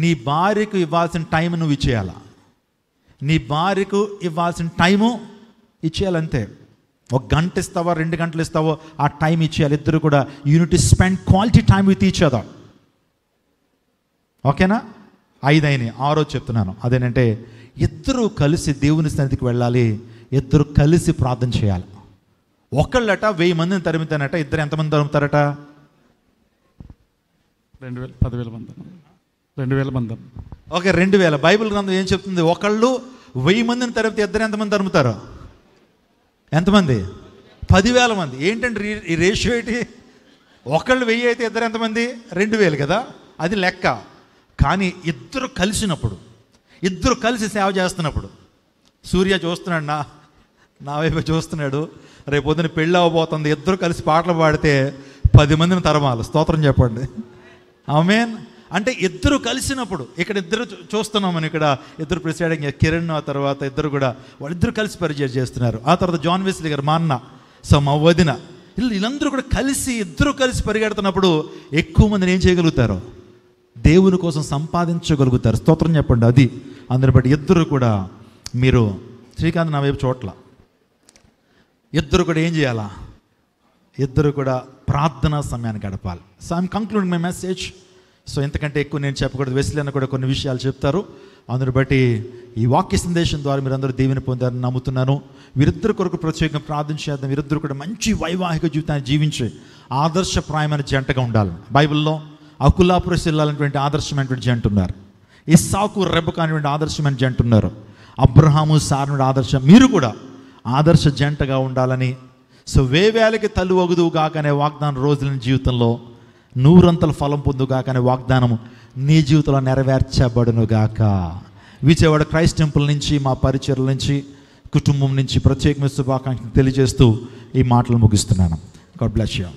నీ భార్యకు ఇవ్వాల్సిన టైం నువ్వు ఇచ్చేయాలా. నీ భార్యకు ఇవ్వాల్సిన టైము ఇచ్చేయాలంతే. 1 గంట ఇస్తావో 2 గంటలు ఇస్తావో ఆ టైం ఇచ్చేయాలి. ఇద్దరు కూడా unit spend quality time with each other. ఓకేనా? 5 అయినాయి. 6వది చెప్తున్నాను. అదేంటంటే ఇద్దరు కలిసి దేవుని సన్నిధికి వెళ్ళాలి. ఇద్దరు కలిసి ప్రార్థన చేయాలి. ఒకళ్ళట 1000 మందిని తరుముతానట, ఇద్దరు ఎంతమంది తరుముతారట? 10,000 మంది. ఓకే, 2000. బైబిల్ గ్రంథం ఏం చెప్తుంది? ఒకళ్ళు 1000 మందిని తరిమితే ఇద్దరు ఎంతమంది తరుముతారు? ఎంతమంది? 10,000 మంది. ఏంటంటే ఈ రేషియో ఏంటి? ఒకళ్ళు 1000 అయితే ఇద్దరు ఎంతమంది? 2000 కదా, అది లెక్క. కానీ ఇద్దరు కలిసినప్పుడు, ఇద్దరు కలిసి సేవ చేస్తున్నప్పుడు, సూర్య చూస్తున్నాడు, నా వైపు చూస్తున్నాడు, రేపు పొద్దున పెళ్ళి అవ్వబోతుంది, ఇద్దరు కలిసి పాటలు పాడితే 10 మందిని తరమాలి. స్తోత్రం చెప్పండి. ఆమేన్. అంటే ఇద్దరు కలిసినప్పుడు, ఇక్కడ ఇద్దరు చూస్తున్నాం మనం, ఇక్కడ ఇద్దరు ప్రిసైడింగ్ కిరణ్, ఆ తర్వాత ఇద్దరు కూడా వాళ్ళిద్దరు కలిసి పరిచయం చేస్తున్నారు. ఆ తర్వాత జాన్ వెస్లీ గారు, మా అన్న, సో మా వదిన, వీళ్ళందరూ కూడా కలిసి ఇద్దరు కలిసి పరిగెడుతున్నప్పుడు ఎక్కువ మందిని ఏం చేయగలుగుతారు? దేవుని కోసం సంపాదించగలుగుతారు. స్తోత్రం చెప్పండి. అది అందరిని బట్టి ఇద్దరు కూడా, మీరు శ్రీకాంత్ నా వైపు చోట్ల, ఇద్దరు కూడా ఏం చేయాలా? ఇద్దరు కూడా ప్రార్థనా సమయాన్ని గడపాలి. So I'm concluding my message. So ఇంతకంటే ఎక్కువ నేను చెప్పకూడదు. వెస్లీ అన్న కూడా కొన్ని విషయాలు చెప్తారు. అందుని బట్టి ఈ వాక్య సందేశం ద్వారా మీరందరూ దీవెన పొందారని నమ్ముతున్నాను. వీరిద్దరు కొరకు ప్రత్యేకంగా ప్రార్థన చేద్దాం. వీరిద్దరు కూడా మంచి వైవాహిక జీవితాన్ని జీవించే ఆదర్శప్రాయమైన జంటగా ఉండాలి. బైబిల్లో అకులా ప్రిస్కిల్లా అనేటువంటి ఆదర్శమైనటువంటి జంట ఉన్నారు. ఇస్సాకు రెబెకా అనేటువంటి ఆదర్శమైన జంట ఉన్నారు. అబ్రహాము సారా ఆదర్శం. మీరు కూడా ఆదర్శ జంటగా ఉండాలని, సో వేవేలకి తల్లి వగుదువు గాక అనే వాగ్దానం రోజుల జీవితంలో 100 ఫలం పొందుగాక అనే వాగ్దానము నీ జీవితంలో నెరవేర్చబడును గాక. విజయవాడ క్రైస్ట్ టెంపుల్ నుంచి, మా పరిచర్ల నుంచి, కుటుంబం నుంచి ప్రత్యేకమైన శుభాకాంక్షలు తెలియజేస్తూ ఈ మాటలు ముగిస్తున్నాను. God bless you.